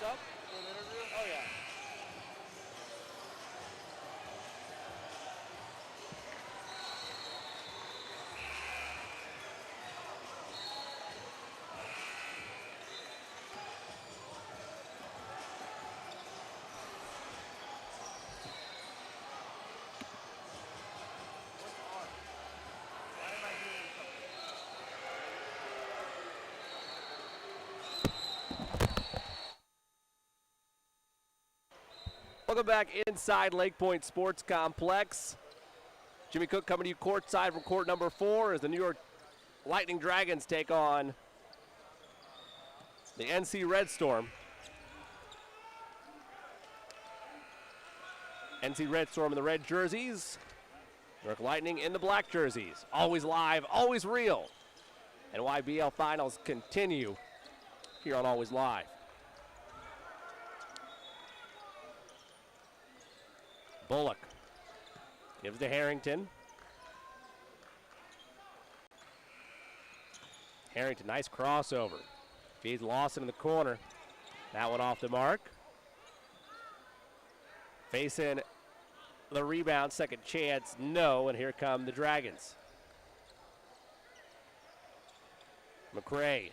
up for an interview? Oh, yeah. Welcome back inside Lake Point Sports Complex. Jimmy Cook coming to you courtside from court number 4 as the New York Lightning Dragons take on the NC Redstorm. NC Redstorm in the red jerseys. New York Lightning in the black jerseys. Always live, always real. NYBL finals continue here on Always Live. Bullock gives to Harrington. Harrington, nice crossover. Feeds Lawson in the corner. That one off the mark. Facing the rebound, second chance, no, and here come the Dragons. McRae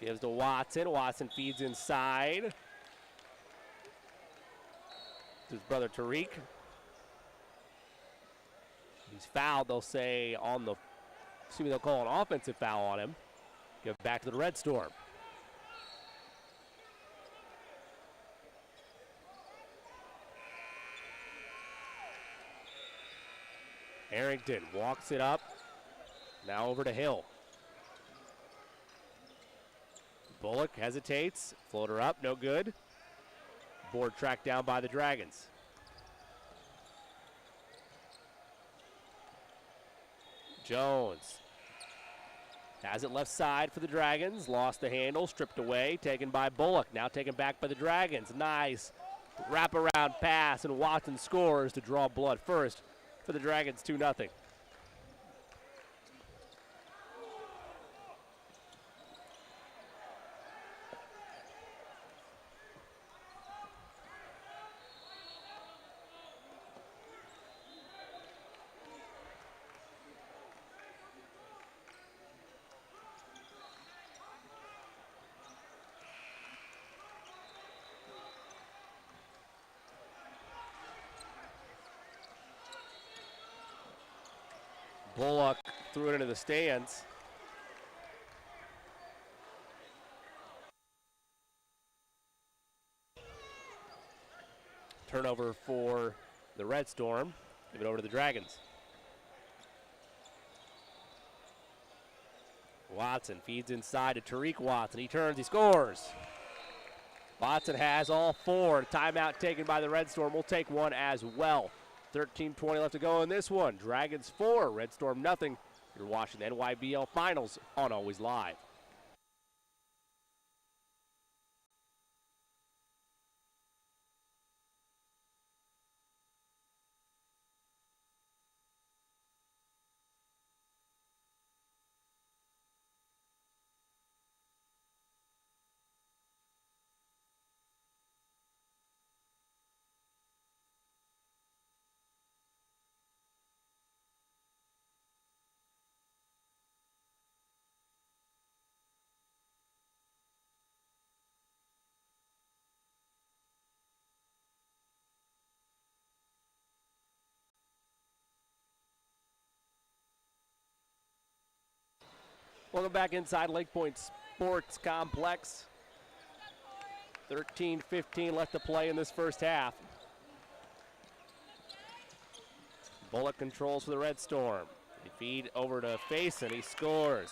gives to Watson. Watson feeds inside. His brother Tariq. He's fouled, they'll say, on the, assuming they'll call an offensive foul on him. Give it back to the Redstorm. Harrington walks it up. Now over to Hill. Bullock hesitates. Floater up, no good. Board tracked down by the Dragons. Jones has it left side for the Dragons. Lost the handle, stripped away, taken by Bullock. Now taken back by the Dragons. Nice wraparound pass, and Watson scores to draw blood first for the Dragons, 2-0. Bullock threw it into the stands. Turnover for the Redstorm. Give it over to the Dragons. Watson feeds inside to Tariq Watson. He turns, he scores. Watson has all 4. Timeout taken by the Redstorm. We'll take one as well. 13:20 left to go in this one. Dragons 4, Redstorm nothing. You're watching the NYBL Finals on Always Live. Welcome back inside Lake Point Sports Complex. 13:15 left to play in this first half. Bullock controls for the Redstorm. They feed over to Faison. He scores.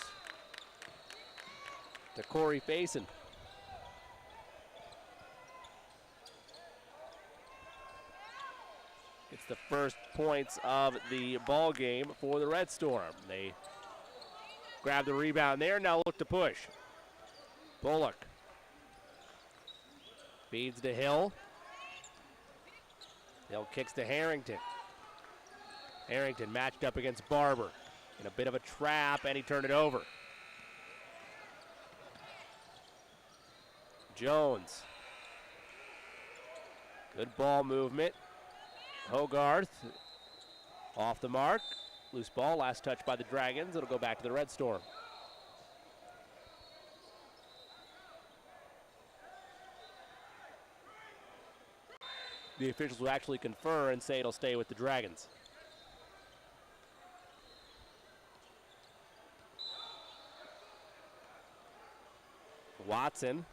To Corey Faison. It's the first points of the ball game for the Redstorm. They grab the rebound there, now look to push. Bullock feeds to Hill. Hill kicks to Harrington. Harrington matched up against Barber in a bit of a trap, and he turned it over. Jones. Good ball movement. Hogarth off the mark. Loose ball, last touch by the Dragons. It'll go back to the Redstorm. The officials will actually confer and say it'll stay with the Dragons. Watson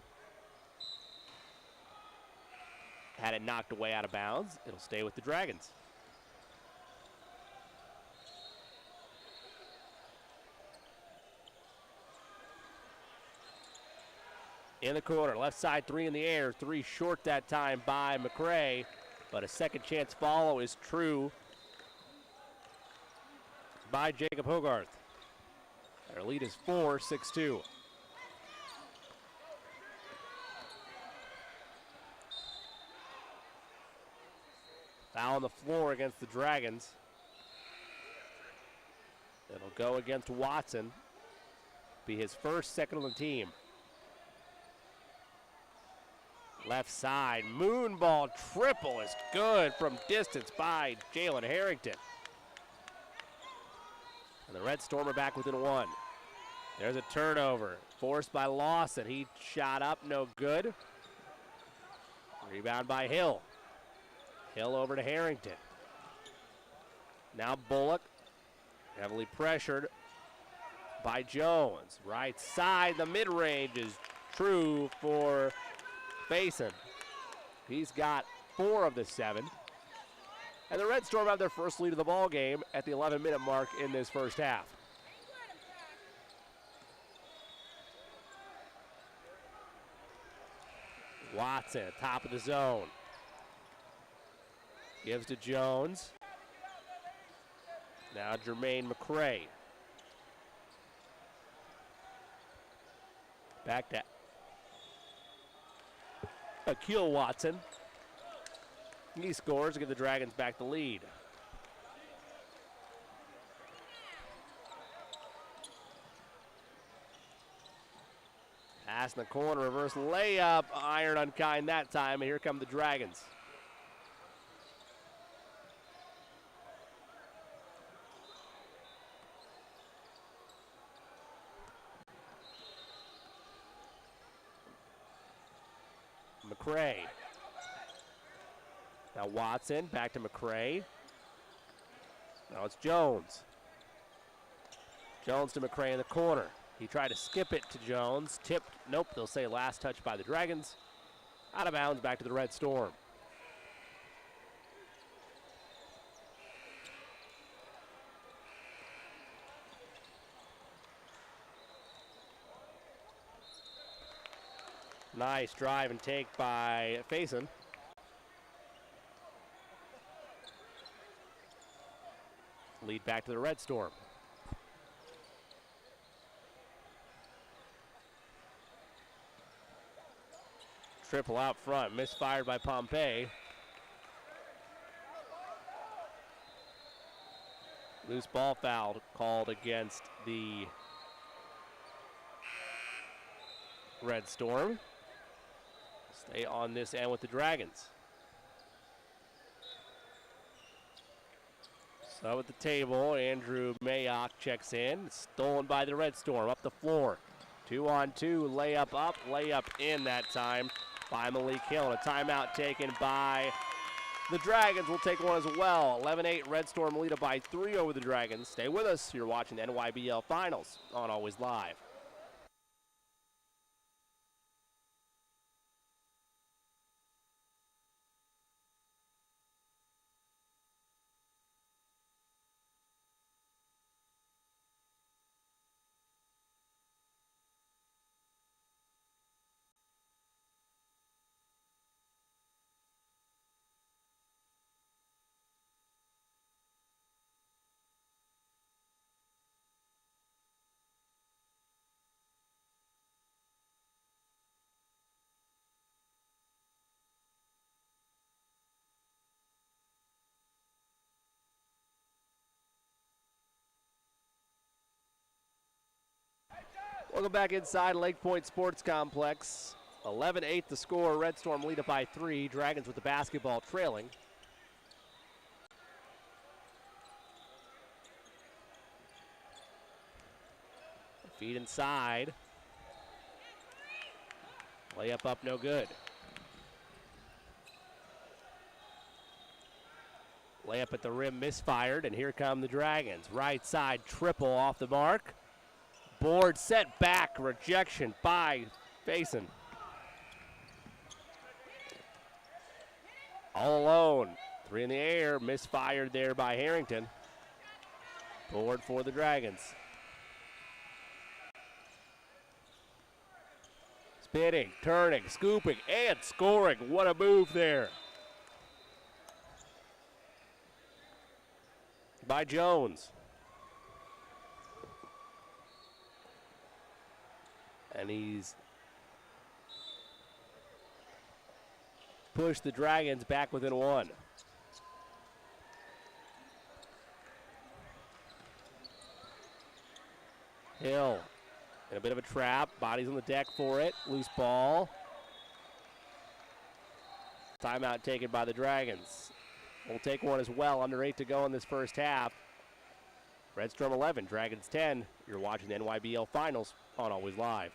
had it knocked away out of bounds. It'll stay with the Dragons. In the corner, left side, 3 in the air, 3 short that time by McRae, but a second chance follow is true by Jacob Hogarth. Their lead is 4, 6-2. Foul on the floor against the Dragons. It'll go against Watson. Be his first, second on the team. Left side, moon ball triple is good from distance by Jalen Harrington. And the Redstorm are back within 1. There's a turnover, forced by Lawson. He shot up, no good. Rebound by Hill. Hill over to Harrington. Now Bullock, heavily pressured by Jones. Right side, the mid-range is true for Faison. He's got 4 of the 7. And the Redstorm have their first lead of the ball game at the 11-minute mark in this first half. Watson, top of the zone. Gives to Jones. Now Jermaine McRae. Back to Akil Watson. He scores to give the Dragons back the lead. Pass in the corner, reverse layup. Iron unkind that time, and here come the Dragons. McRae. Now Watson, back to McRae. Now it's Jones. Jones to McRae in the corner. He tried to skip it to Jones. Tipped. Nope, they'll say last touch by the Dragons. Out of bounds, back to the Redstorm. Nice drive and take by Faison. Lead back to the Redstorm. Triple out front, misfired by Pompey. Loose ball foul called against the Redstorm. Stay on this end with the Dragons. So at the table, Andrew Mayock checks in. Stolen by the Redstorm, up the floor. 2-on-2, layup up, layup in that time by Malik Hill. And a timeout taken by the Dragons. Will take one as well. 11-8, Redstorm lead by 3 over the Dragons. Stay with us. You're watching the NYBL Finals on Always Live. Welcome back inside Lake Point Sports Complex. 11-8 the score. Redstorm lead it by 3. Dragons with the basketball trailing. Feed inside. Layup up, no good. Layup at the rim misfired, and here come the Dragons. Right side triple off the mark. Board set back, rejection by Faison. All alone, 3 in the air, misfired there by Harrington. Board for the Dragons. Spinning, turning, scooping, and scoring. What a move there by Jones. And he's pushed the Dragons back within 1. Hill in a bit of a trap. Bodies on the deck for it. Loose ball. Timeout taken by the Dragons. We'll take one as well. Under 8 to go in this first half. Redstorm 11, Dragons 10. You're watching the NYBL Finals on Always Live.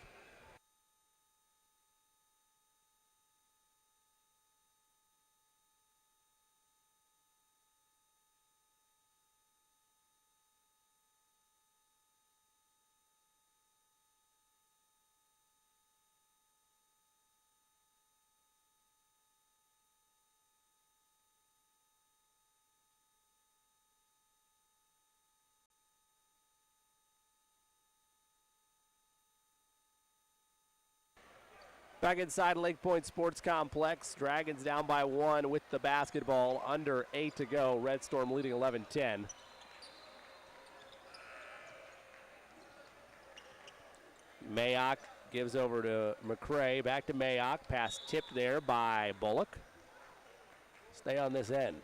Back inside Lake Point Sports Complex. Dragons down by 1 with the basketball. Under 8 to go. Redstorm leading 11-10. Mayock gives over to McCray. Back to Mayock. Pass tipped there by Bullock. Stay on this end.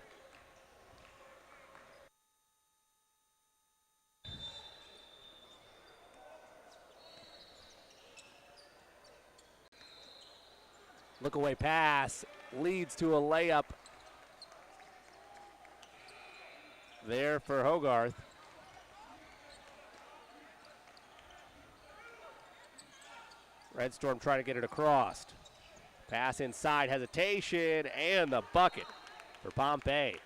Look away pass leads to a layup there for Hogarth. Redstorm trying to get it across. Pass inside, hesitation, and the bucket for Pompey.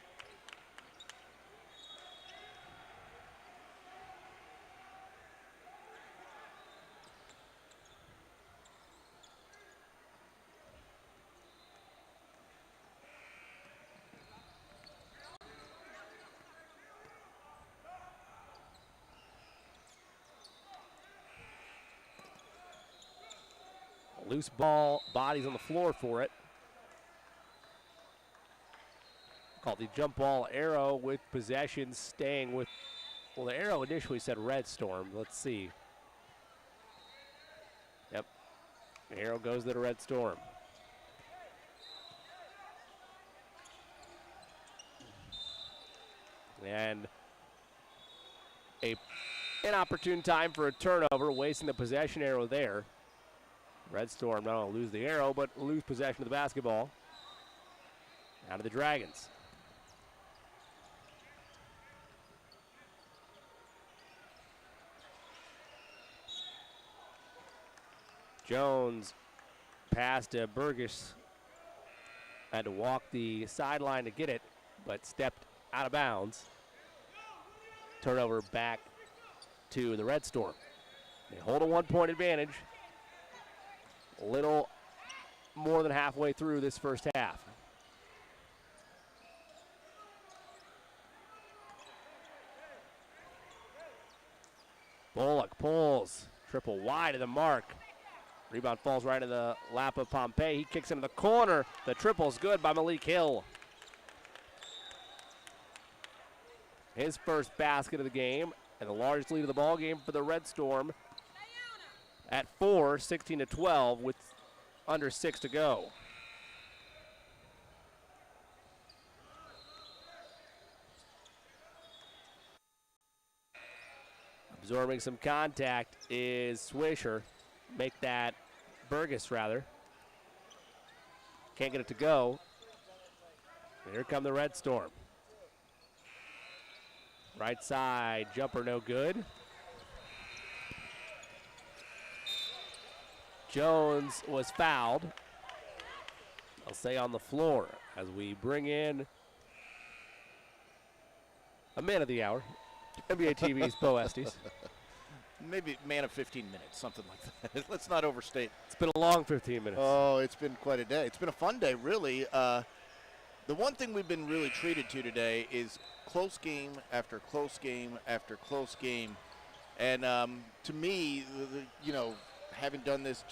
Loose ball, bodies on the floor for it. Called the jump ball arrow with possession staying with, well, the arrow initially said Redstorm. Let's see. Yep, the arrow goes to the Redstorm. And an inopportune time for a turnover, wasting the possession arrow there. Redstorm not only lose the arrow, but lose possession of the basketball. Out of the Dragons. Jones passed to Burgess. Had to walk the sideline to get it, but stepped out of bounds. Turnover back to the Redstorm. They hold a 1-point advantage. A little more than halfway through this first half. Bullock pulls, triple wide of the mark. Rebound falls right in the lap of Pompey. He kicks into the corner. The triple's good by Malik Hill. His first basket of the game and the largest lead of the ball game for the Redstorm. At 4, 16-12 with under 6 to go. Absorbing some contact is Swisher. Make that Burgess, rather. Can't get it to go. And here come the Redstorm. Right side, jumper no good. Jones was fouled. I'll say on the floor as we bring in a man of the hour, NBA TV's Bo Estes. Maybe man of 15 minutes, something like that. Let's not overstate. It's been a long 15 minutes. Oh, it's been quite a day. It's been a fun day, really. The one thing we've been really treated to today is close game after close game after close game. And to me, having done this,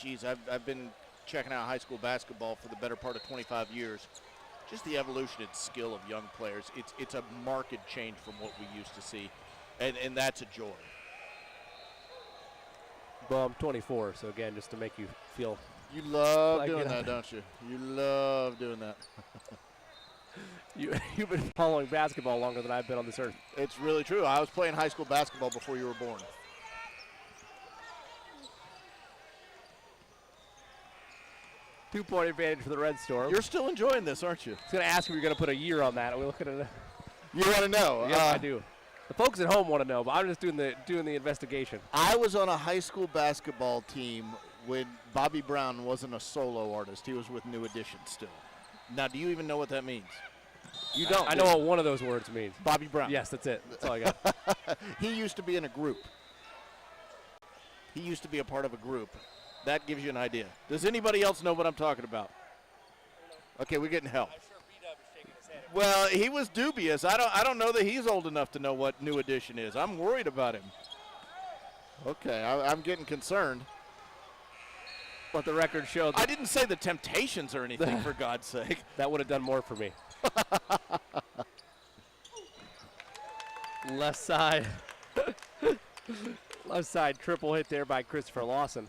I've been checking out high school basketball for the better part of 25 years. Just the evolution and skill of young players. It's a marked change from what we used to see, and that's a joy. Well, I'm 24, so again, just to make you feel. You love doing that, don't you? You love doing that. You've been following basketball longer than I've been on this earth. It's really true. I was playing high school basketball before you were born. Two-point advantage for the Redstorm. You're still enjoying this, aren't you? I was going to ask if you're going to put a year on that. Are we looking at it? You want to know? Yeah, I do. The folks at home want to know, but I'm just doing the investigation. I was on a high school basketball team when Bobby Brown wasn't a solo artist. He was with New Edition still. Now, do you even know what that means? You don't. I know what one of those words means. Bobby Brown. Yes, that's it. That's all I got. He used to be in a group. He used to be a part of a group. That gives you an idea. Does anybody else know what I'm talking about? Okay, we're getting help. Well, he was dubious. I don't know that he's old enough to know what New Edition is. I'm worried about him. Okay, I'm getting concerned. But the record showed. I didn't say the Temptations or anything, for God's sake. That would have done more for me. Left side. Left side triple hit there by Christopher Lawson.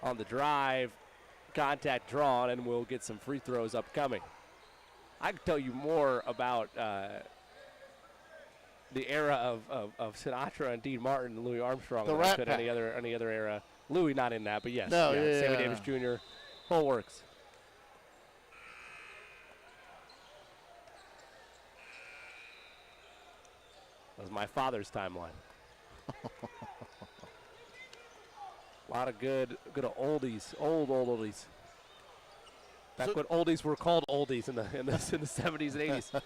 On the drive, contact drawn, and we'll get some free throws upcoming. I can tell you more about the era of Sinatra and Dean Martin and Louis Armstrong than I could any other era. Louis not in that, but yes. No, yeah, Sammy Davis Jr., whole works. That was my father's timeline. A lot of good oldies, old oldies. Back when oldies were called oldies in the 70s and 80s.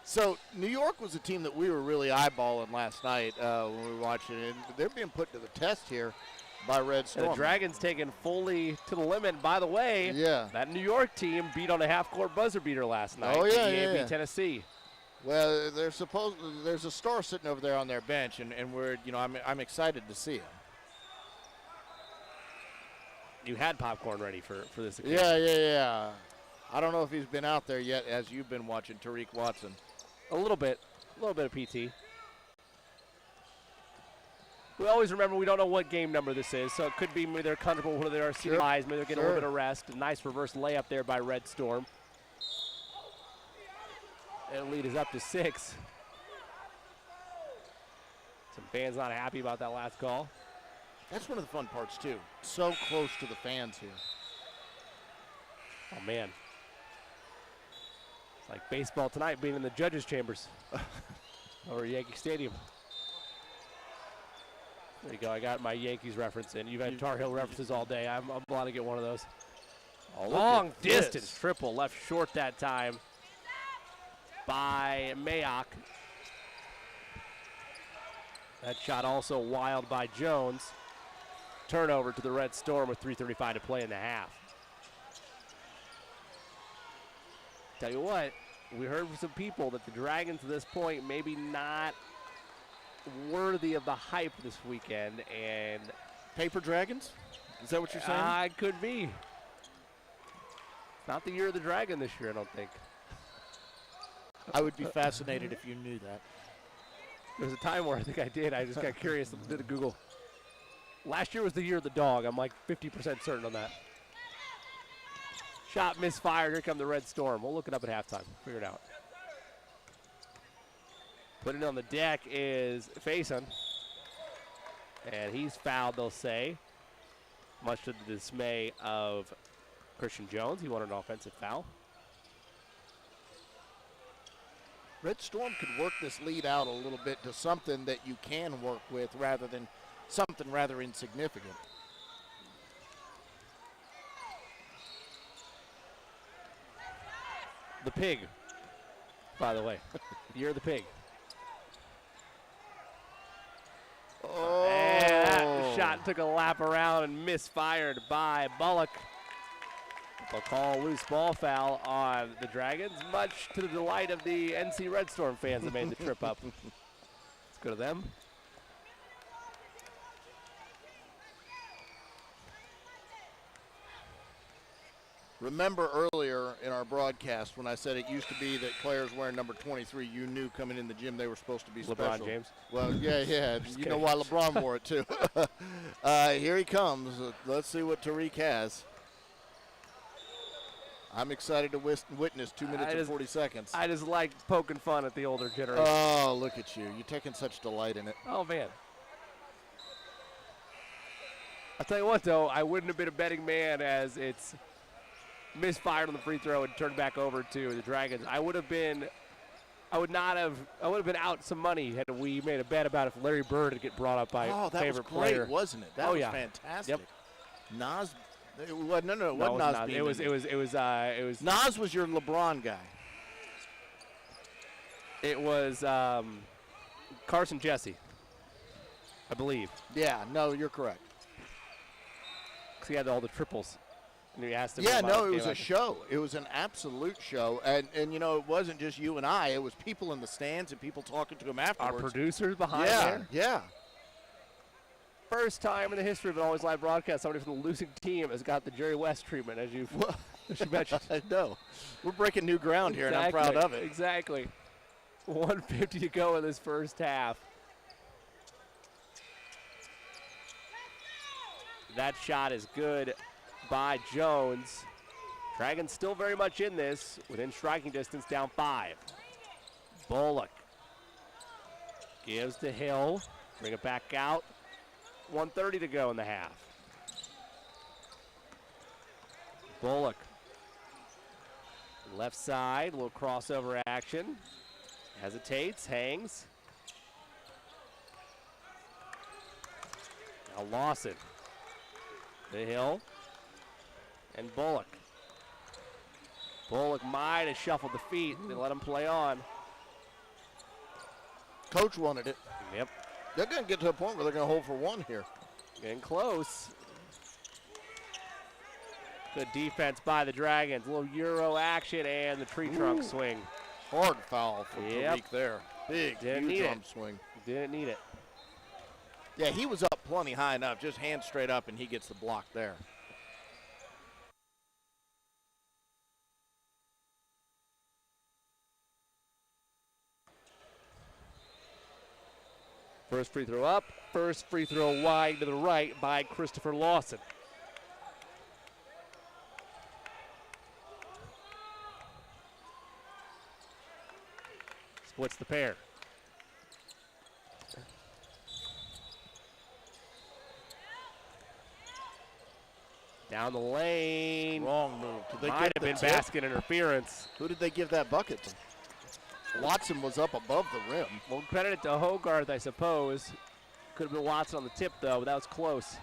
So New York was a team that we were really eyeballing last night when we were watching it. And they're being put to the test here by Redstorm. The Dragons taken fully to the limit. By the way, that New York team beat on a half-court buzzer beater last night. Oh yeah, beat Tennessee. Well, there's a star sitting over there on their bench, and we're I'm excited to see him. You had popcorn ready for this occasion. Yeah. I don't know if he's been out there yet as you've been watching Tariq Watson. A little bit of PT. We always remember we don't know what game number this is, so it could be maybe they're comfortable with their CIs, maybe they're getting a little bit of rest. A nice reverse layup there by Redstorm. And lead is up to 6. Some fans not happy about that last call. That's one of the fun parts, too. So close to the fans here. Oh, man. It's like baseball tonight being in the judges' chambers over Yankee Stadium. There you go. I got my Yankees reference in. You've had Tar Heel references all day. I'm glad to get one of those. Long distance triple left short that time by Mayock. That shot also wild by Jones. Turnover to the Redstorm with 3:35 to play in the half. Tell you what, we heard from some people that the Dragons at this point maybe not worthy of the hype this weekend, and Paper Dragons? Is that what you're saying? It could be. It's not the year of the Dragon this year, I don't think. I would be fascinated if you knew that. There was a time where I think I did. I just got curious and did a Google. Last year was the year of the dog. I'm like 50% certain on that. Shot misfired. Here come the Redstorm. We'll look it up at halftime. Figure it out. Putting it on the deck is Faison. And he's fouled, they'll say, much to the dismay of Christian Jones. He wanted an offensive foul. Redstorm could work this lead out a little bit to something that you can work with rather than something rather insignificant. The pig, by the way. You're the pig. Oh. And that shot took a lap around and misfired by Bullock. They'll call a loose ball foul on the Dragons, much to the delight of the NC Redstorm fans that made the trip up. Let's go to them. Remember earlier in our broadcast when I said it used to be that players wearing number 23, you knew coming in the gym they were supposed to be LeBron special. James. Well, yeah. You know why LeBron wore it too. Here he comes. Let's see what Tariq has. I'm excited to witness 2 minutes and 40 seconds. I just like poking fun at the older generation. Oh, look at you. You're taking such delight in it. Oh, man. I'll tell you what, though, I wouldn't have been a betting man as it's misfired on the free throw and turned back over to the Dragons. I would have been out some money had we made a bet about if Larry Bird would get brought up by favorite player. That was great, wasn't it? That was fantastic. Yep. Nas, it wasn't Nas. It was Nas was your LeBron guy. It was Carson Jesse, I believe. Yeah, no, you're correct. Because he had all the triples. And he asked him it was a show. It was an absolute show. And you know, it wasn't just you and I. It was people in the stands and people talking to him afterwards. Our producers behind there. Yeah. First time in the history of an Always Live broadcast, somebody from the losing team has got the Jerry West treatment, as you mentioned. I know. We're breaking new ground here, and I'm proud of it. Exactly. 1:50 to go in this first half. That shot is good by Jones. Dragons still very much in this, within striking distance, down 5. Bullock gives to Hill. Bring it back out. 1:30 to go in the half. Bullock. Left side, a little crossover action. Hesitates, hangs. Now Lawson. To Hill. And Bullock. Bullock might have shuffled the feet. They let him play on. Coach wanted it. Yep. They're going to get to a point where they're going to hold for one here. Getting close. Good defense by the Dragons. A little Euro action and the tree trunk swing. Hard foul for Tariq there. Big, huge arm swing. Didn't need it. Yeah, he was up plenty high enough. Just hand straight up, and he gets the block there. First free throw up, first free throw wide to the right by Christopher Lawson. Splits the pair. Down the lane. Wrong move. Might have been basket interference. Who did they give that bucket to? Watson was up above the rim. Well, credit it to Hogarth, I suppose. Could have been Watson on the tip, though, but that was close.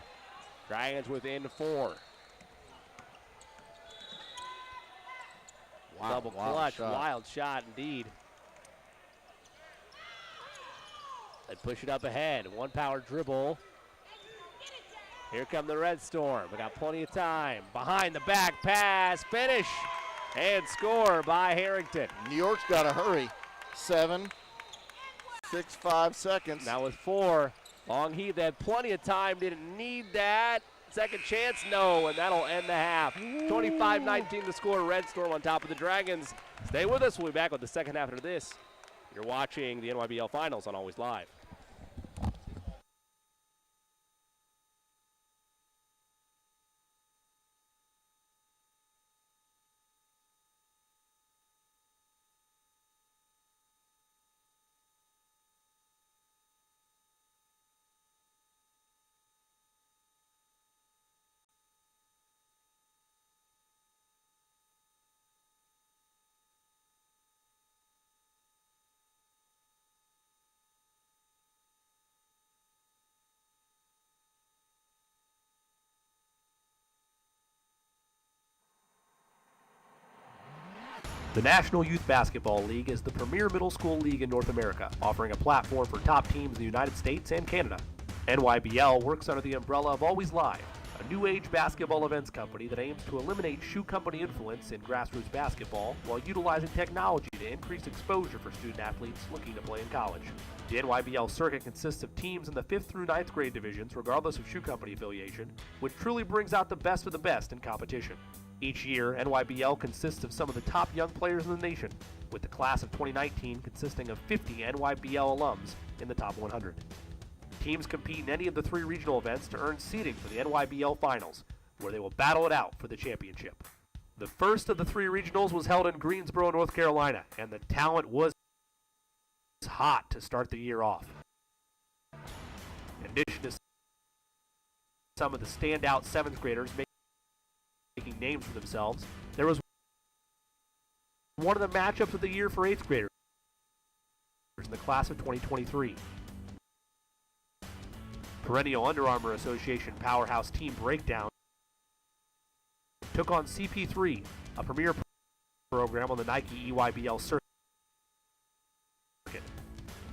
Dragons within 4. Wow, double clutch, wild shot indeed. They push it up ahead. One power dribble. Here come the Redstorm. We got plenty of time. Behind the back pass, finish, and score by Harrington. New York's got to hurry. 7, 6, 5 seconds. Now with 4. Long heave, they had plenty of time, didn't need that. Second chance, no, and that'll end the half. 25-19 to score. Redstorm on top of the Dragons. Stay with us. We'll be back with the second half after this. You're watching the NYBL Finals on Always Live. The National Youth Basketball League is the premier middle school league in North America, offering a platform for top teams in the United States and Canada. NYBL works under the umbrella of Always Live, a new age basketball events company that aims to eliminate shoe company influence in grassroots basketball while utilizing technology to increase exposure for student athletes looking to play in college. The NYBL circuit consists of teams in the 5th through 9th grade divisions, regardless of shoe company affiliation, which truly brings out the best of the best in competition. Each year, NYBL consists of some of the top young players in the nation, with the class of 2019 consisting of 50 NYBL alums in the top 100. Teams compete in any of the 3 regional events to earn seeding for the NYBL Finals, where they will battle it out for the championship. The first of the 3 regionals was held in Greensboro, North Carolina, and the talent was hot to start the year off. In addition to some of the standout 7th graders making names for themselves, there was one of the matchups of the year for 8th graders in the class of 2023. Perennial Under Armour Association powerhouse Team Breakdown took on CP3, a premier program on the Nike EYBL circuit.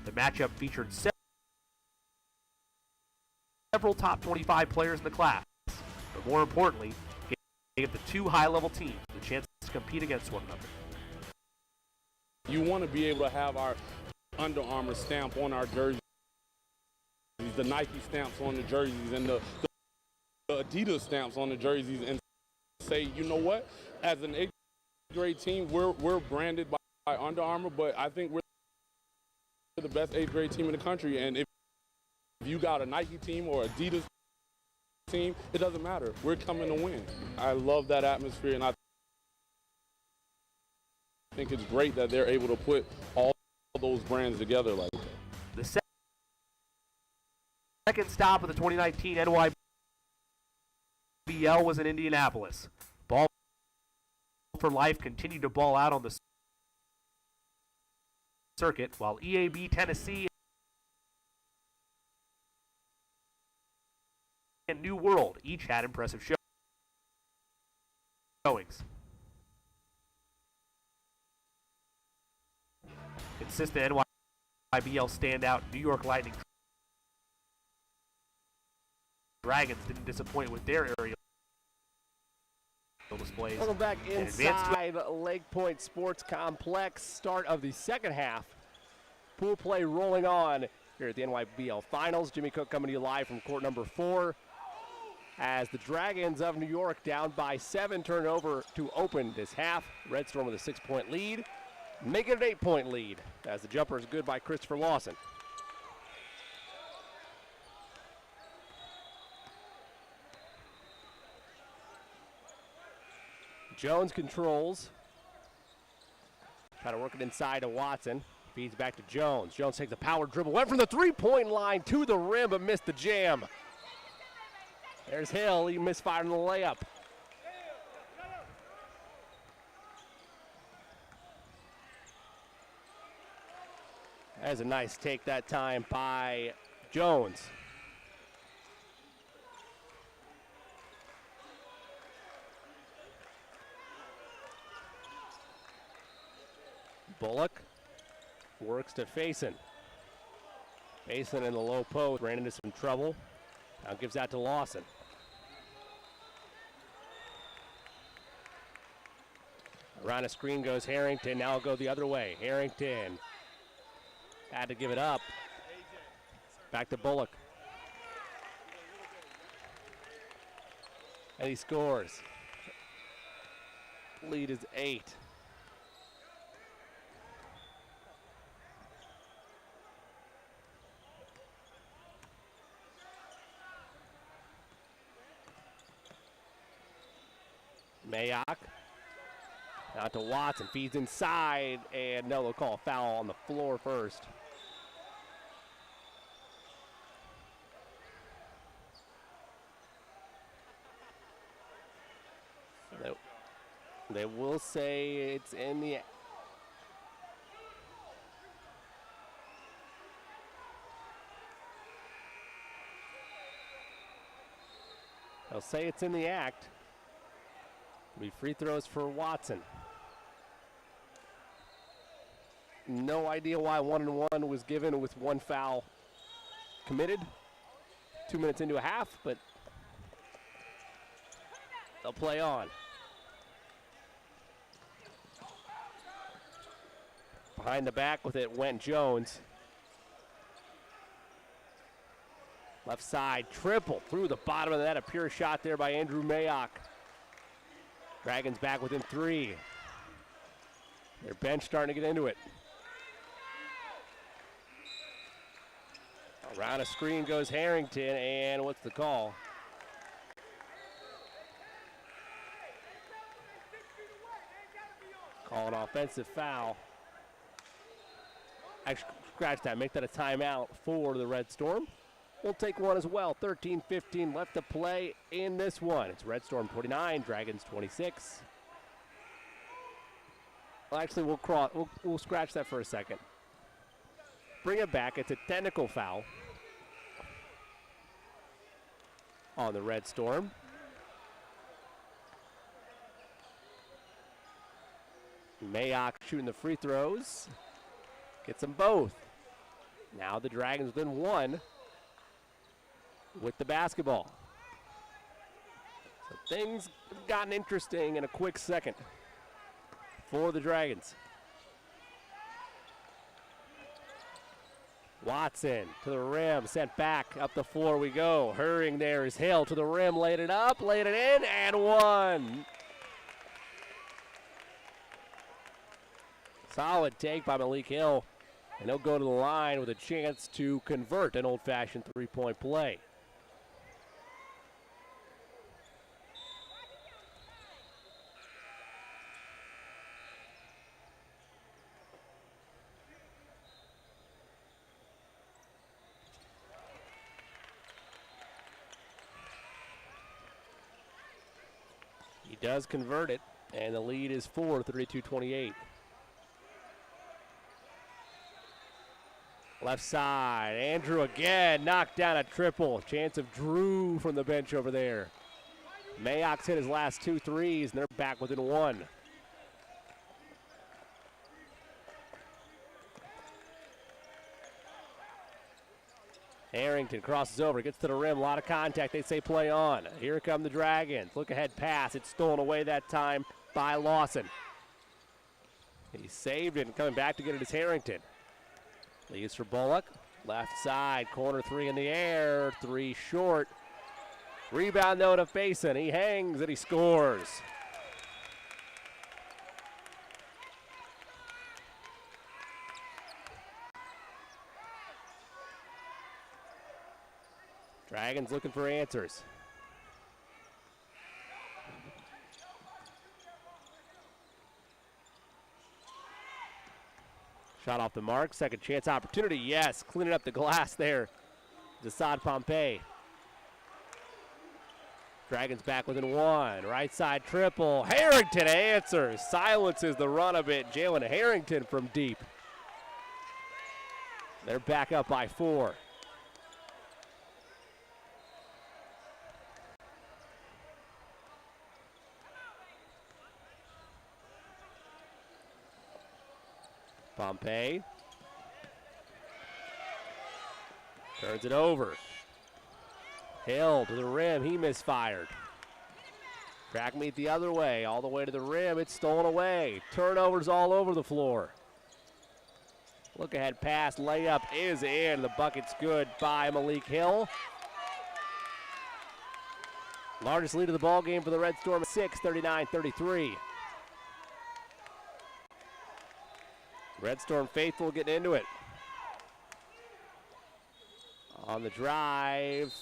The matchup featured several top 25 players in the class, but more importantly, gave the 2 high-level teams the chance to compete against one another. You want to be able to have our Under Armour stamp on our jerseys, the Nike stamps on the jerseys, and the Adidas stamps on the jerseys, and say, you know what, as an 8th grade team, we're branded by Under Armour, but I think we're the best 8th grade team in the country. And if you got a Nike team or Adidas team, it doesn't matter. We're coming to win. I love that atmosphere, and I think it's great that they're able to put all those brands together like that. The second stop of the 2019 NYBL was in Indianapolis. Ball for Life continued to ball out on the circuit, while EAB Tennessee and New World each had impressive showings. Consistent NYBL standout New York Lightning Dragons didn't disappoint with their aerial displays. Welcome back inside Lake Point Sports Complex. Start of the second half. Pool play rolling on here at the NYBL Finals. Jimmy Cook coming to you live from court number 4. As the Dragons of New York down by 7 turn over to open this half. Redstorm with a 6-point lead. Make it an 8-point lead as the jumper is good by Christopher Lawson. Jones controls. Try to work it inside to Watson. Feeds back to Jones. Jones takes a power dribble. Went from the 3-point line to the rim, but missed the jam. There's Hill. He misfired on the layup. That's a nice take that time by Jones. Bullock works to Faison. Faison in the low post ran into some trouble. Now gives that to Lawson. Around a screen goes Harrington. Now it'll go the other way. Harrington had to give it up. Back to Bullock. And he scores. Lead is 8. Mayock. Out to Watson. Feeds inside. And no, they'll call a foul on the floor first. They will say it's in the... They'll say it's in the act. It'll be free throws for Watson. No idea why 1-1 was given with one foul committed. 2 minutes into a half, but they'll play on. Behind the back with it went Jones. Left side, triple through the bottom of the net. A pure shot there by Andrew Mayock. Dragons back within 3. Their bench starting to get into it. Around a screen goes Harrington, and what's the call? Call an offensive foul. Actually, scratch that. Make that a timeout for the Redstorm. We'll take one as well. 13-15 left to play in this one. It's Redstorm 29, Dragons 26. Well, actually, we'll scratch that for a second. Bring it back. It's a technical foul on the Redstorm. Mayock shooting the free throws. Gets them both. Now the Dragons within 1 with the basketball. So things have gotten interesting in a quick second for the Dragons. Watson to the rim, sent back, up the floor we go. Hurrying there is Hill to the rim, laid it up, laid it in, and one. Solid take by Malik Hill, and he'll go to the line with a chance to convert an old-fashioned three-point play. He does convert it, and the lead is 4, 32-28. Left side, Andrew again, knocked down a triple. Chance of Drew from the bench over there. Mayock's hit his last 2 threes, and they're back within 1. Harrington crosses over, gets to the rim, a lot of contact. They say play on. Here come the Dragons. Look ahead pass. It's stolen away that time by Lawson. He saved it, and coming back to get it is Harrington. Leaves for Bullock. Left side, corner 3 in the air. 3 short. Rebound though to Faison. He hangs and he scores. Dragons looking for answers. Shot off the mark, second chance opportunity, yes, cleaning up the glass there. Desad Pompey. Dragons back within 1, right side triple. Harrington answers, silences the run a bit. Jalen Harrington from deep. They're back up by 4. Pompey turns it over. Hill to the rim, he misfired. Track meet the other way, all the way to the rim, it's stolen away. Turnovers all over the floor. Look ahead pass, layup is in. The bucket's good by Malik Hill. Largest lead of the ball game for the Redstorm, 6, 39-33. Redstorm faithful getting into it. On the drive,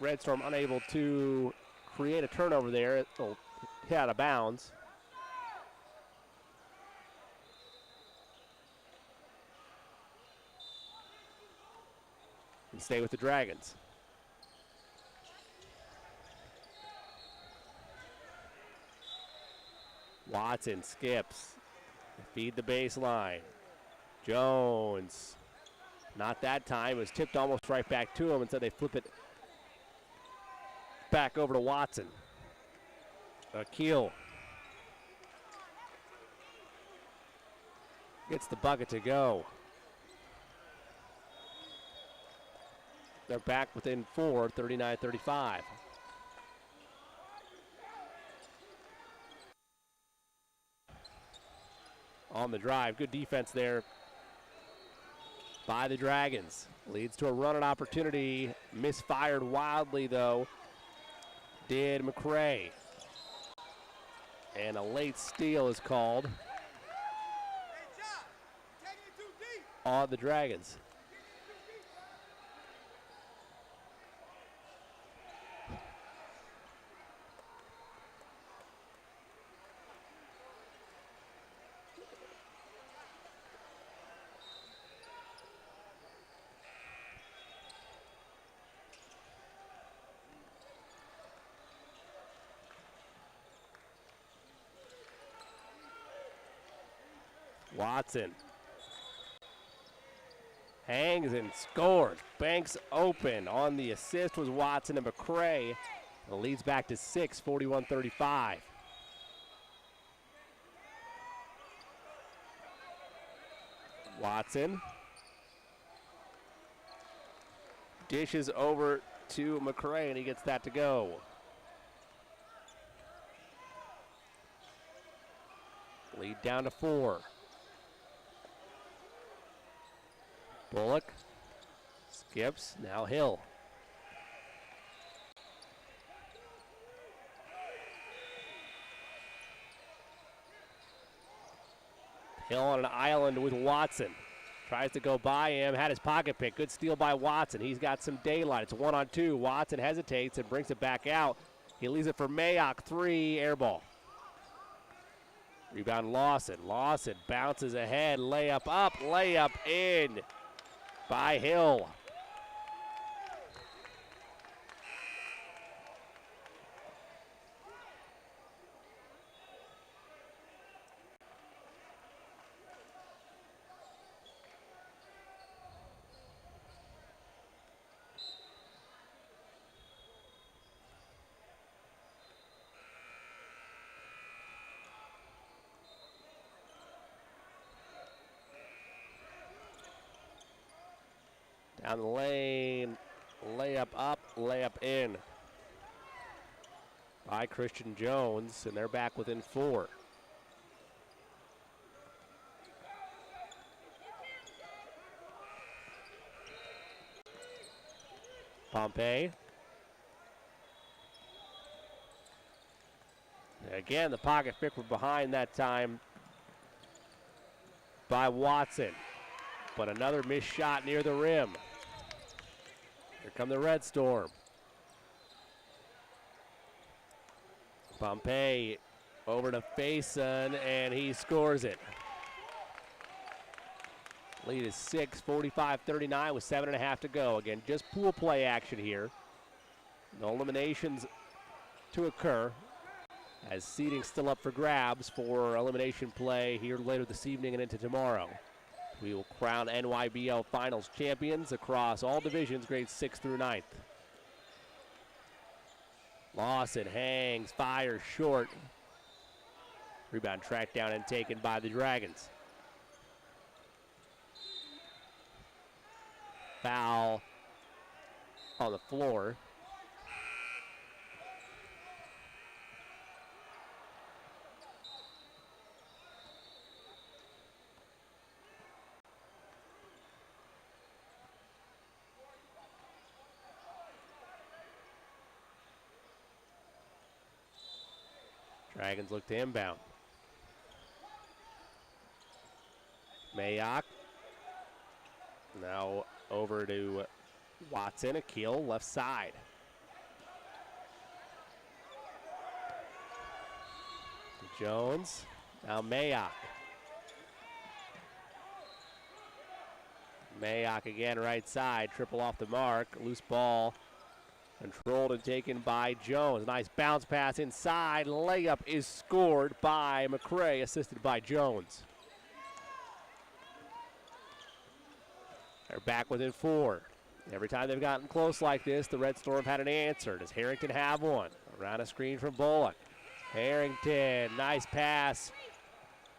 Redstorm unable to create a turnover there. It'll hit out of bounds. And stay with the Dragons. Watson skips. Feed the baseline. Jones. Not that time. It was tipped almost right back to him, and so they flip it back over to Watson. Akil. gets the bucket to go. They're back within 4, 39-35. On the drive, good defense there by the Dragons. Leads to a run-on opportunity. Misfired wildly, though, did McCray. And a late steal is called on the Dragons. Watson hangs and scores. Banks open. On the assist was Watson and McCray. The leads back to 6, 41-35. Watson dishes over to McCray, and he gets that to go. Lead down to 4. Bullock skips, now Hill. Hill on an island with Watson. Tries to go by him, had his pocket pick. Good steal by Watson. He's got some daylight. It's 1-on-2. Watson hesitates and brings it back out. He leaves it for Mayock. 3, air ball. Rebound Lawson. Lawson bounces ahead. Layup up, layup in by Hill. Down the lane, layup up, layup in by Christian Jones, and they're back within 4. Pompey. Again, the pocket pick from behind that time by Watson, but another missed shot near the rim. Here come the Redstorm. Pompey over to Faison, and he scores it. Lead is 6, 45-39 with 7.5 to go. Again, just pool play action here. No eliminations to occur, as seeding still up for grabs for elimination play here later this evening and into tomorrow. We will crown NYBL Finals champions across all divisions, grades 6 through 9th. Lawson hangs, fires short. Rebound tracked down and taken by the Dragons. Foul on the floor. Dragons look to inbound. Mayock. Now over to Watson. Akil left side. Jones. Now Mayock. Mayock again right side. Triple off the mark. Loose ball. Controlled and taken by Jones. Nice bounce pass inside. Layup is scored by McCray, assisted by Jones. They're back within 4. Every time they've gotten close like this, the Redstorm had an answer. Does Harrington have one? Around a screen from Bullock. Harrington, nice pass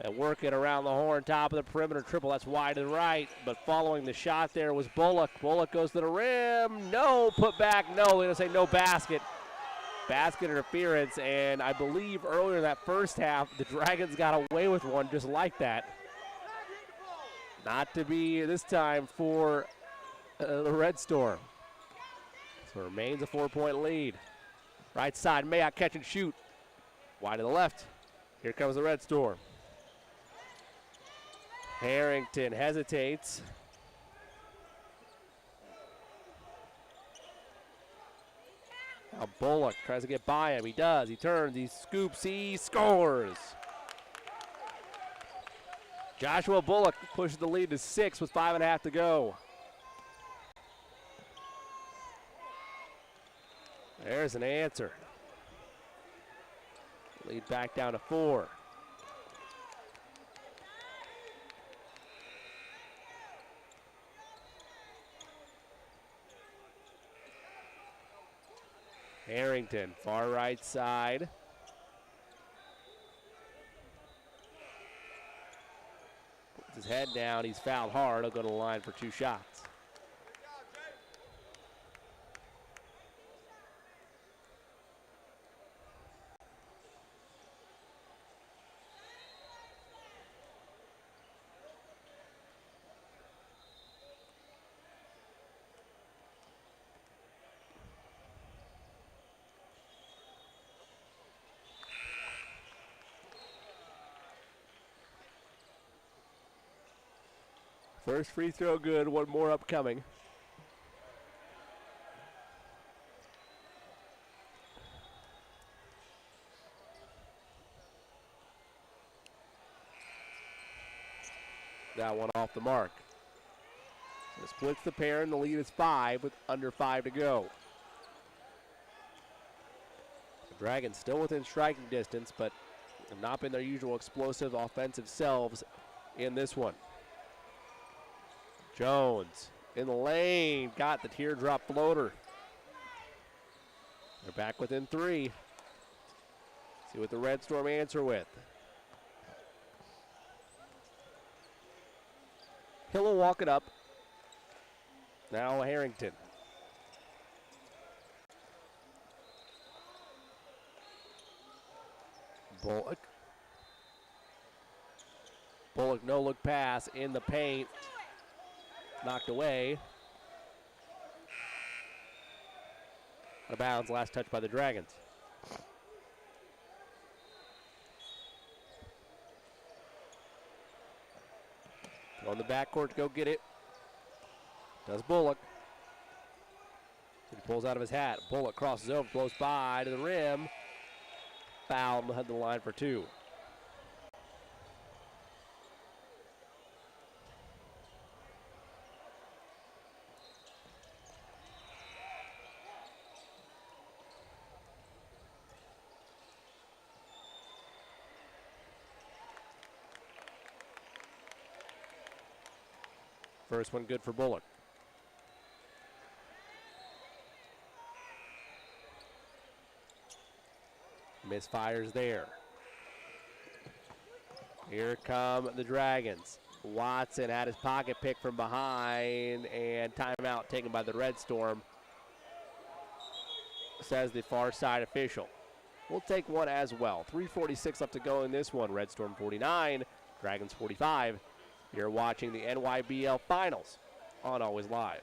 And working around the horn, top of the perimeter triple. That's wide and right. But following the shot there was Bullock. Bullock goes to the rim. No, put back. No, they're going to say no basket. Basket interference. And I believe earlier in that first half, the Dragons got away with one just like that. Not to be this time for the Redstorm. So it remains a 4-point lead. Right side, Mayock catch and shoot. Wide to the left. Here comes the Redstorm. Harrington hesitates. Now Bullock tries to get by him. He does. He turns. He scoops. He scores. Joshua Bullock pushes the lead to 6 with 5.5 to go. There's an answer. Lead back down to 4. Harrington, far right side. Puts his head down. He's fouled hard. He'll go to the line for 2 shots. First free throw good, one more upcoming. That one off the mark. So splits the pair and the lead is 5 with under 5 to go. The Dragons still within striking distance, but have not been their usual explosive offensive selves in this one. Jones in the lane, got the teardrop floater. They're back within 3. See what the Redstorm answer with. Hill will walk it up. Now Harrington. Bullock. Bullock no look pass in the paint. Knocked away. Out of bounds, last touch by the Dragons. On the backcourt to go get it. Does Bullock. He pulls out of his hat. Bullock crosses over, blows by to the rim. Foul, and head to the line for 2. First one good for Bullock. Misfires there. Here come the Dragons. Watson had his pocket pick from behind, and timeout taken by the Redstorm, says the far side official. We'll take one as well. 3:46 left to go in this one. Redstorm 49, Dragons 45. You're watching the NYBL Finals on Always Live.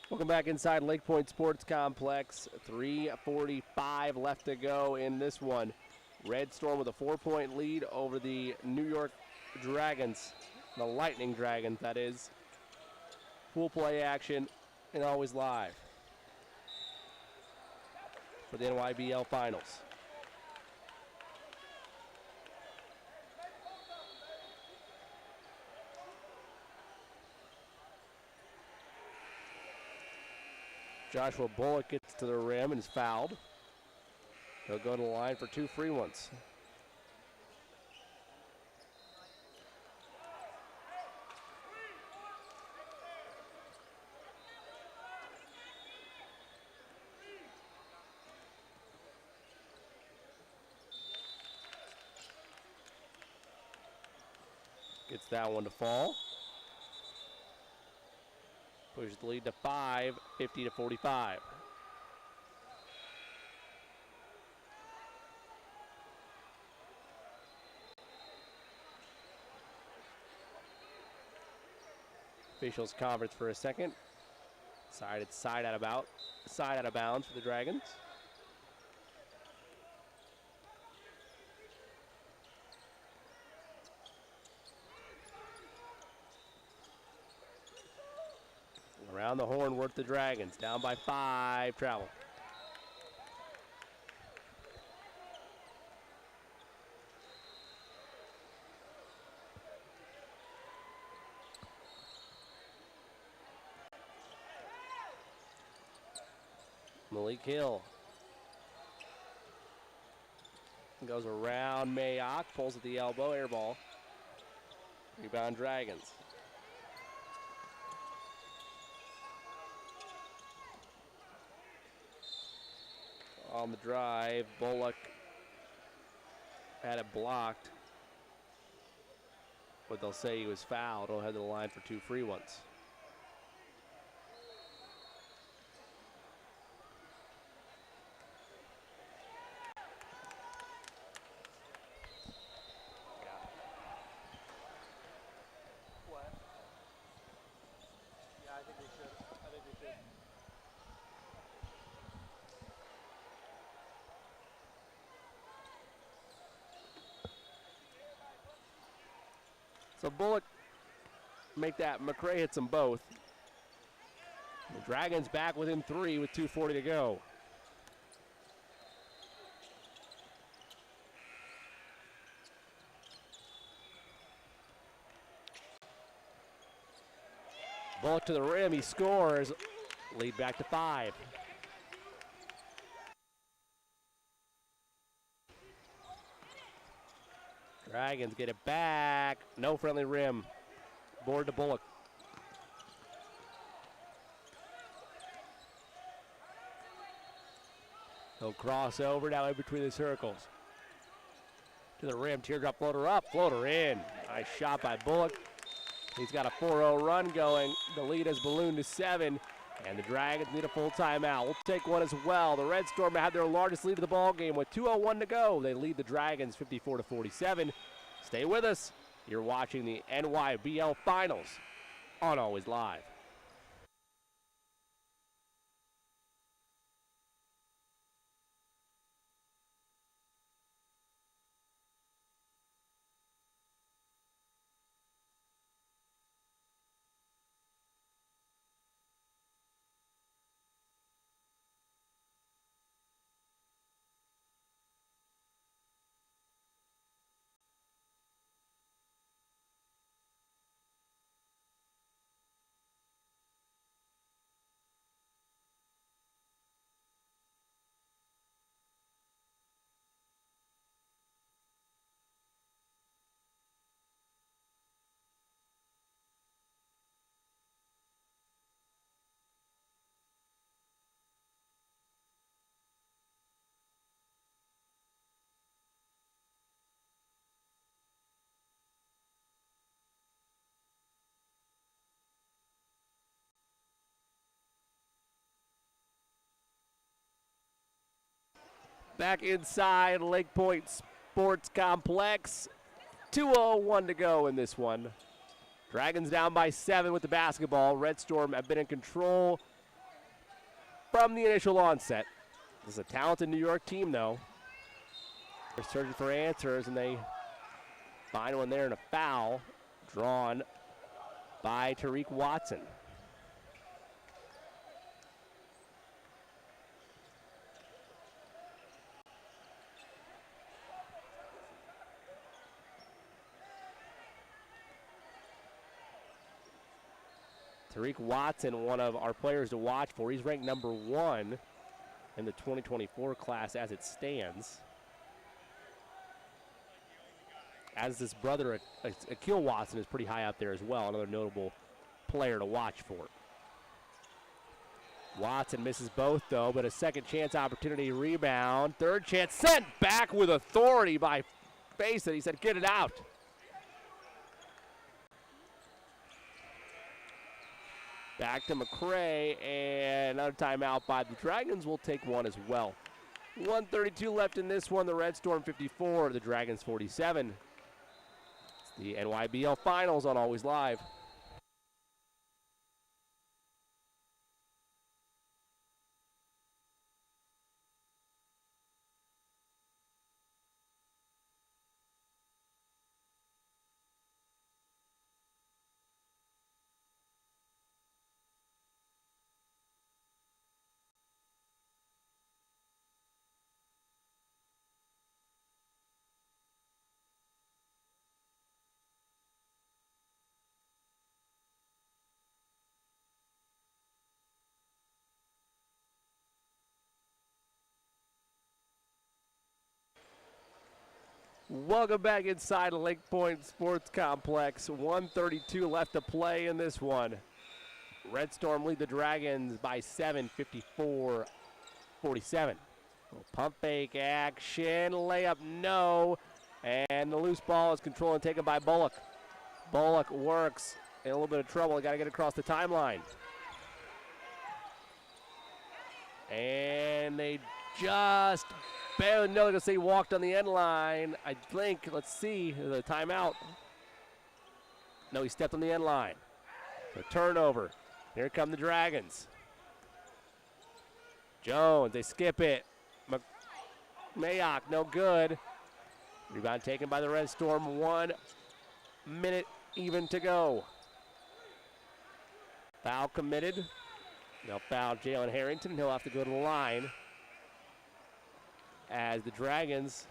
Welcome back inside Lake Point Sports Complex. 3:45 left to go in this one. Redstorm with a 4-point lead over the New York Dragons, the Lightning Dragons, that is. Pool play action and always live for the NYBL Finals. Joshua Bullock gets to the rim and is fouled. He'll go to the line for 2 free ones. Gets that one to fall. Pushes the lead to 5, 50-45. Officials conference for a second. Side out of bounds for the Dragons. Around the horn, worth the Dragons. Down by 5, travel. Malik Hill goes around Mayock, pulls at the elbow, air ball. Rebound Dragons. On the drive, Bullock had it blocked, but they'll say he was fouled. He'll head to the line for 2 free ones. So Bullock make that. McRae hits them both. The Dragons back within 3 with 2:40 to go. Bullock to the rim, he scores. Lead back to 5. Dragons get it back. No friendly rim. Board to Bullock. He'll cross over now in between the circles. To the rim, teardrop floater up, floater in. Nice shot by Bullock. He's got a 4-0 run going. The lead has ballooned to 7, and the Dragons need a full timeout. We'll take one as well. The Redstorm have their largest lead of the ball game with 2:01 to go. They lead the Dragons 54-47. Stay with us. You're watching the NYBL Finals on Always Live. Back inside Lake Point Sports Complex. 2:01 to go in this one. Dragons down by 7 with the basketball. Redstorm have been in control from the initial onset. This is a talented New York team, though. They're searching for answers, and they find one there in a foul drawn by Tariq Watson. Tariq Watson, one of our players to watch for. He's ranked number 1 in the 2024 class as it stands. As his brother, Akil Watson, is pretty high up there as well, another notable player to watch for. Watson misses both, though, but a second chance opportunity, rebound. Third chance, sent back with authority by Faison. He said, get it out. Back to McCray, and another timeout by the Dragons. Will take one as well. 1:32 left in this one. The Redstorm 54, the Dragons 47. It's the NYBL Finals on Always Live. Welcome back inside Lake Point Sports Complex. 1:32 left to play in this one. Redstorm lead the Dragons by 7, 54-47. Pump fake action, layup no, and the loose ball is controlled and taken by Bullock. Bullock works in a little bit of trouble. Got to get across the timeline. And they just barely know they're going to say walked on the end line. I think, let's see, the timeout. No, he stepped on the end line. So turnover. Here come the Dragons. Jones, they skip it. Mayock, no good. Rebound taken by the Redstorm. 1 minute even to go. Foul committed. They'll foul Jalen Harrington. He'll have to go to the line. As the Dragons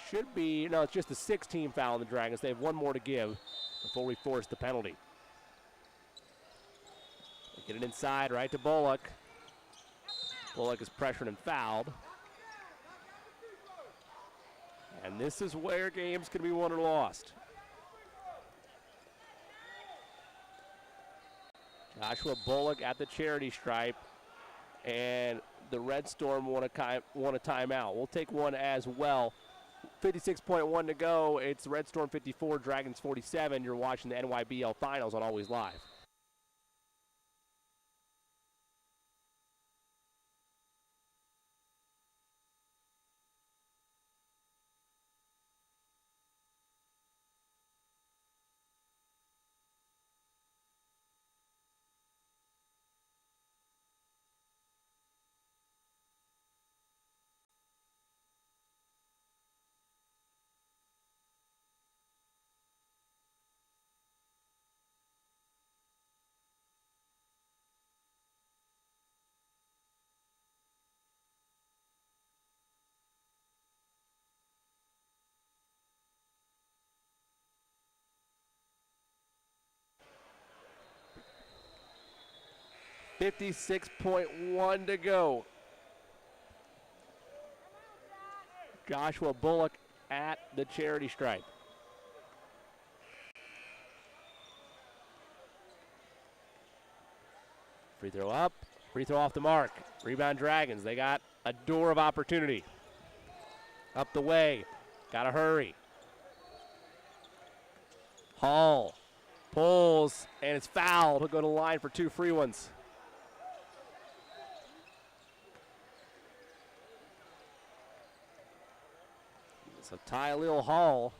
should be, no, it's just the 6th-team foul on the Dragons. They have one more to give before we force the penalty. They get it inside, right to Bullock. Bullock is pressured and fouled. And this is where games can be won or lost. Joshua Bullock at the charity stripe, and the Redstorm want a timeout. We'll take one as well. 56.1 to go. It's Redstorm 54, Dragons 47. You're watching the NYBL Finals on Always Live. .1 to go. Joshua Bullock at the charity stripe. Free throw up, free throw off the mark. Rebound Dragons, they got a door of opportunity. Up the way, gotta hurry. Hall pulls, and it's fouled. He'll go to the line for 2 free ones. So Tyleal Hall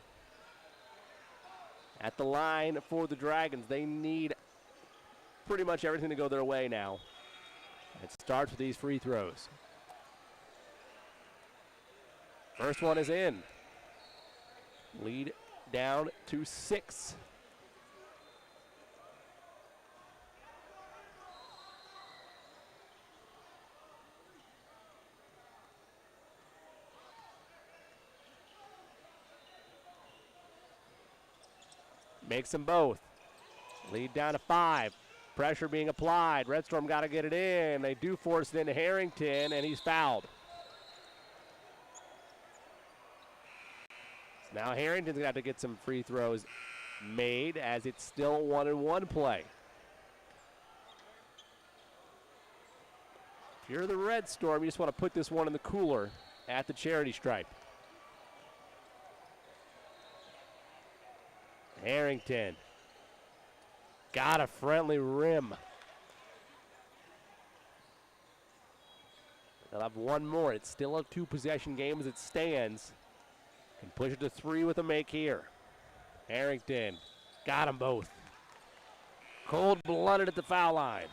at the line for the Dragons. They need pretty much everything to go their way now. It starts with these free throws. First one is in. Lead down to 6. Makes them both. Lead down to 5. Pressure being applied. Redstorm got to get it in. They do force it into Harrington, and he's fouled. So now Harrington's got to get some free throws made as it's still 1-1 play. If you're the Redstorm, you just want to put this one in the cooler at the charity stripe. Harrington got a friendly rim. They'll have one more. It's still a 2-possession game as it stands. Can push it to 3 with a make here. Harrington got them both. Cold-blooded at the foul line.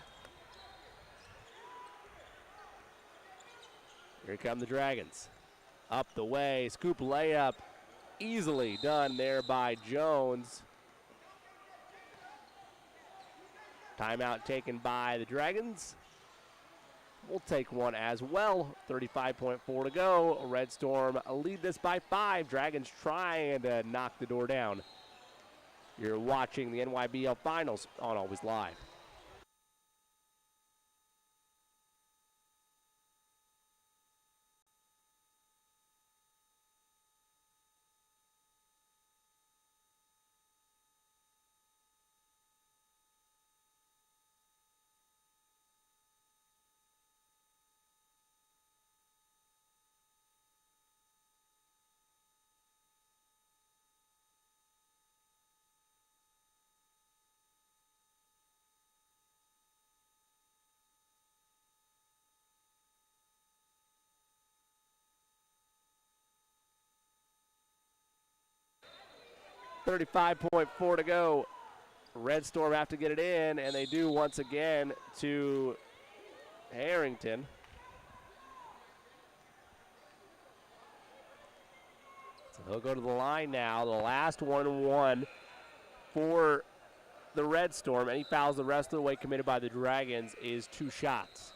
Here come the Dragons. Up the way, scoop layup. Easily done there by Jones. Timeout taken by the Dragons. We'll take one as well. 35.4 to go. Redstorm lead this by 5. Dragons trying to knock the door down. You're watching the NYBL Finals on Always Live. .4 to go. Redstorm have to get it in, and they do once again to Harrington. So he'll go to the line now. The last 1-1 for the Redstorm. Any fouls the rest of the way committed by the Dragons is 2 shots.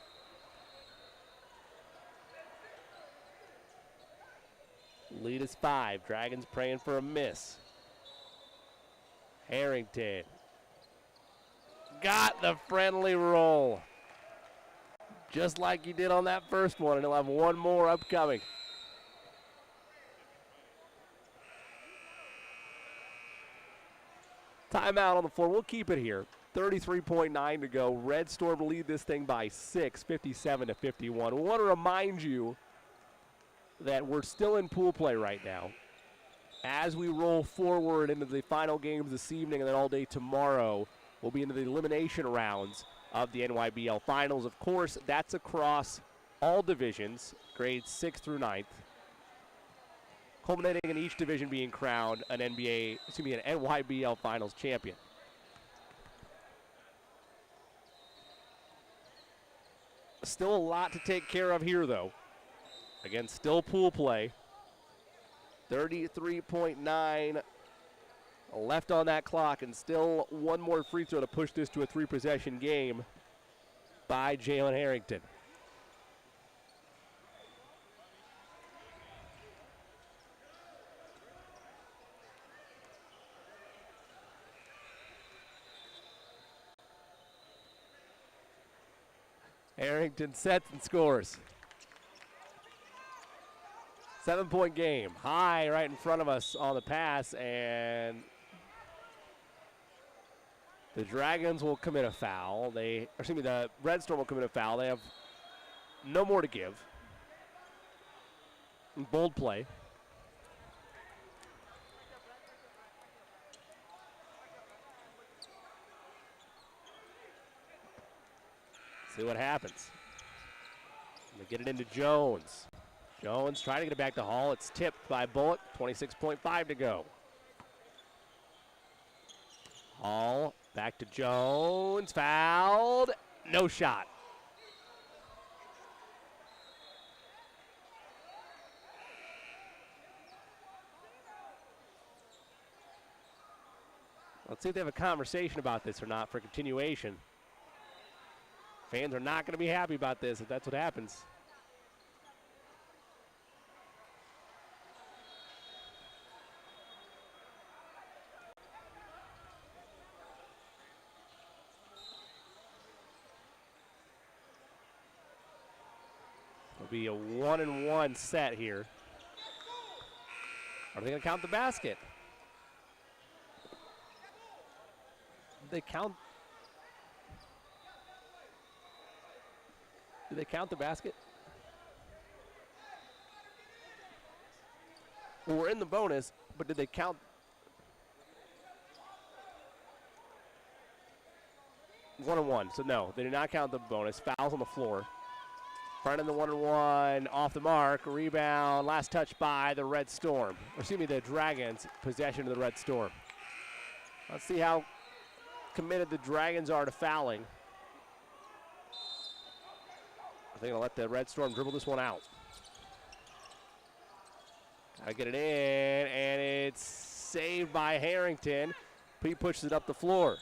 Lead is 5. Dragons praying for a miss. Harrington got the friendly roll. Just like he did on that first one, and he'll have one more upcoming. Timeout on the floor. We'll keep it here. 33.9 to go. Redstorm lead this thing by 6, 57 to 51. We want to remind you that we're still in pool play right now. As we roll forward into the final games this evening and then all day tomorrow, we'll be into the elimination rounds of the NYBL Finals. Of course, that's across all divisions, grades 6th through 9th, culminating in each division being crowned an NYBL Finals champion. Still a lot to take care of here, though. Again, still pool play. 33.9 left on that clock, and still one more free throw to push this to a 3-possession game by Jalen Harrington. Harrington sets and scores. 7-point game. High right in front of us on the pass, and the Dragons will commit a foul. The Redstorm will commit a foul. They have no more to give. Bold play. See what happens. They get it into Jones. Jones trying to get it back to Hall. It's tipped by Bullock. 26.5 to go. Hall back to Jones, fouled, no shot. Let's see if they have a conversation about this or not for continuation. Fans are not going to be happy about this if that's what happens. It'll be a 1-and-1 set here. Are they going to count the basket? They count. Do they count the basket? Well, we're in the bonus, but did they count? 1-and-1, so no, they did not count the bonus. Fouls on the floor. Front in the 1-and-1, off the mark, rebound, last touch by the Redstorm. Or excuse me, the Dragons, possession of the Redstorm. Let's see how committed the Dragons are to fouling. I think I'll let the Redstorm dribble this one out. Gotta get it in, and it's saved by Harrington. He pushes it up the floor.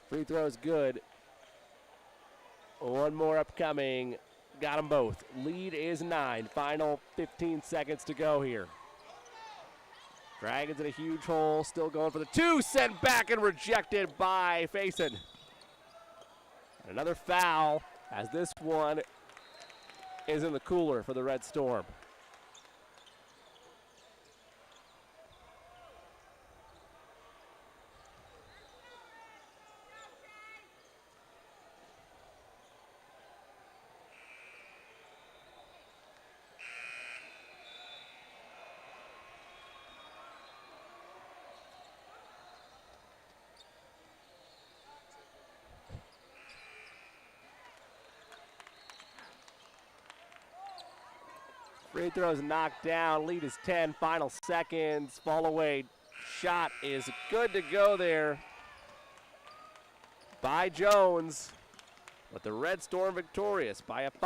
Free throw is good. One more upcoming. Got them both. Lead is 9. Final 15 seconds to go here. Dragons in a huge hole. Still going for the 2. Sent back and rejected by Faison. Another foul as this one is in the cooler for the Redstorm. Free throws knocked down. Lead is 10. Final seconds. Fall away. Shot is good to go there by Jones. But the Redstorm victorious by a 5.